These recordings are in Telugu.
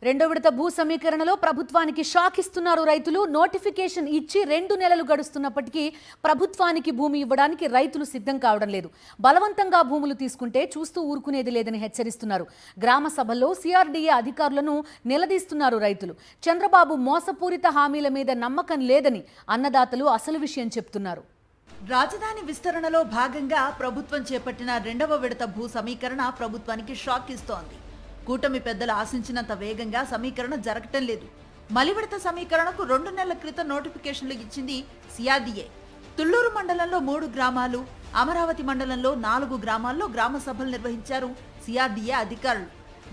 రెండో విడత భూ సమీకరణలో ప్రభుత్వానికి షాక్ ఇస్తున్నారు రైతులు. నోటిఫికేషన్ ఇచ్చి 2 నెలలు గడుస్తున్నప్పటికీ ప్రభుత్వానికి భూమి ఇవ్వడానికి రైతులు సిద్ధం కావడం లేదు. బలవంతంగా భూములు తీసుకుంటే చూస్తూ ఊరుకునేది లేదని హెచ్చరిస్తున్నారు. గ్రామ సభల్లో సిఆర్డీఏ అధికారులను నిలదీస్తున్నారు రైతులు. చంద్రబాబు మోసపూరిత హామీల మీద నమ్మకం లేదని అన్నదాతలు అసలు విషయం చెప్తున్నారు. రాజధాని విస్తరణలో భాగంగా ప్రభుత్వం చేపట్టిన రెండవ విడత భూ సమీకరణ ప్రభుత్వానికి షాక్ ఇస్తోంది. కూటమి పెద్దలు ఆశించినంత వేగంగా సమీకరణ జరగటం లేదు. మలి విడత సమీకరణకు 2 నెలల క్రితం నోటిఫికేషన్లు ఇచ్చింది సిఆర్డీఏ. తుళ్లూరు మండలంలో 3 గ్రామాలు, అమరావతి మండలంలో 4 గ్రామాల్లో గ్రామ సభలు నిర్వహించారు సిఆర్డీఏ అధికారులు.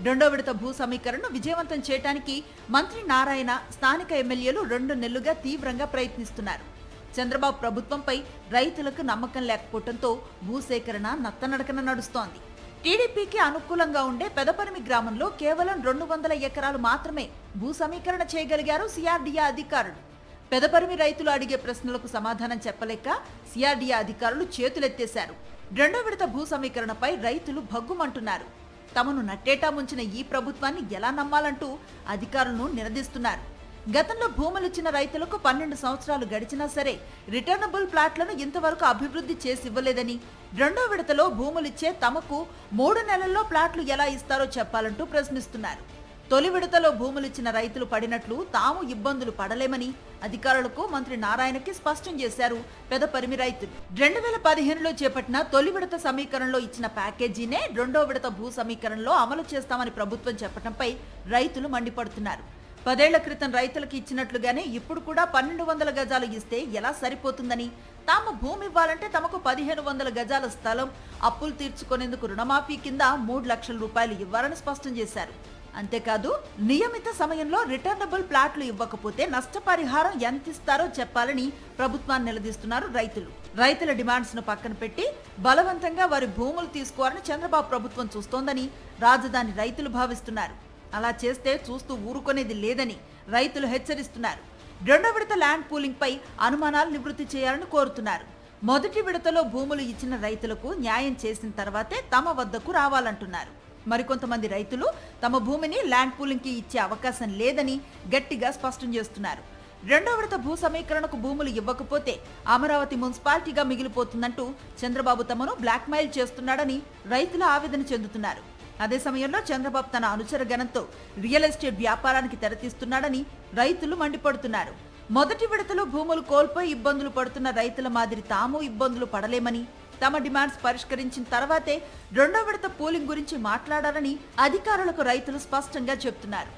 రెండో విడత భూ సమీకరణను విజయవంతం చేయడానికి మంత్రి నారాయణ, స్థానిక ఎమ్మెల్యేలు 2 నెలలుగా తీవ్రంగా ప్రయత్నిస్తున్నారు. చంద్రబాబు ప్రభుత్వంపై రైతులకు నమ్మకం లేకపోవడంతో భూసేకరణ నత్తనడకన నడుస్తోంది. టీడీపీకి అనుకూలంగా ఉండే పెదపరిమి గ్రామంలో కేవలం 200 ఎకరాలు మాత్రమే భూ సమీకరణ చేయగలిగారు సిఆర్డీఏ అధికారులు. పెదపరిమి రైతులు అడిగే ప్రశ్నలకు సమాధానం చెప్పలేక సిఆర్డీఏ అధికారులు చేతులెత్తేశారు. రెండో విడత భూ సమీకరణపై రైతులు భగ్గుమంటున్నారు. తమను నట్టేటా ముంచిన ఈ ప్రభుత్వాన్ని ఎలా నమ్మాలంటూ అధికారులను నిలదీస్తున్నారు. గతంలో భూములిచ్చిన రైతులకు 12 సంవత్సరాలు గడిచినా సరే రిటర్నబుల్ ప్లాట్లను ఇంతవరకు అభివృద్ధి చేసివ్వలేదని, రెండో విడతలో భూములిచ్చే తమకు 3 నెలల్లో ప్లాట్లు ఎలా ఇస్తారో చెప్పాలంటూ ప్రశ్నిస్తున్నారు. తొలి విడతలో భూములిచ్చిన రైతులు పడినట్లు తాము ఇబ్బందులు పడలేమని అధికారులకు మంత్రి నారాయణకి స్పష్టం చేశారు పెదపరిమి రైతులు. 2015లో చేపట్టిన తొలి విడత సమీకరణలో ఇచ్చిన ప్యాకేజీనే రెండో విడత భూ సమీకరణలో అమలు చేస్తామని ప్రభుత్వం చెప్పడంపై రైతులు మండిపడుతున్నారు. 10 ఏళ్ల క్రితం రైతులకు ఇచ్చినట్లుగానే ఇప్పుడు కూడా 1200 గజాలు ఇస్తే ఎలా సరిపోతుందని, తాము భూమి ఇవ్వాలంటే తమకు 1500 గజాల స్థలం, అప్పులు తీర్చుకునేందుకు రుణమాఫీ కింద 3 లక్షల రూపాయలు ఇవ్వాలని స్పష్టం చేశారు. అంతేకాదు నియమిత సమయంలో రిటర్నబుల్ ప్లాట్లు ఇవ్వకపోతే నష్టపరిహారం ఎంత ఇస్తారో చెప్పాలని ప్రభుత్వాన్ని నిలదీస్తున్నారు రైతులు. రైతుల డిమాండ్స్ ను పక్కన పెట్టి బలవంతంగా వారి భూములు తీసుకోవాలని చంద్రబాబు ప్రభుత్వం చూస్తోందని రాజధాని రైతులు భావిస్తున్నారు. అలా చేస్తే చూస్తూ ఊరుకునేది లేదని రైతులు హెచ్చరిస్తున్నారు. రెండో విడత ల్యాండ్ పూలింగ్ పై అనుమానాలు నివృత్తి చేయాలని కోరుతున్నారు. మొదటి విడతలో భూములు ఇచ్చిన రైతులకు న్యాయం చేసిన తర్వాతే తమ వద్దకు రావాలంటున్నారు. మరికొంతమంది రైతులు తమ భూమిని ల్యాండ్ పూలింగ్ కి ఇచ్చే అవకాశం లేదని గట్టిగా స్పష్టం చేస్తున్నారు. రెండో విడత భూ సమీకరణకు భూములు ఇవ్వకపోతే అమరావతి మున్సిపాలిటీగా మిగిలిపోతుందంటూ చంద్రబాబు తమను బ్లాక్మెయిల్ చేస్తున్నాడని రైతులు ఆవేదన చెందుతున్నారు. అదే సమయంలో చంద్రబాబు తన అనుచర గణంతో రియల్ ఎస్టేట్ వ్యాపారానికి తెరతీస్తున్నాడని రైతులు మండిపడుతున్నారు. మొదటి విడతలో భూములు కోల్పోయి ఇబ్బందులు పడుతున్న రైతుల మాదిరి తాము ఇబ్బందులు పడలేమని, తమ డిమాండ్స్ పరిష్కరించిన తర్వాతే రెండో విడత పూలింగ్ గురించి మాట్లాడాలని అధికారులకు రైతులు స్పష్టంగా చెబుతున్నారు.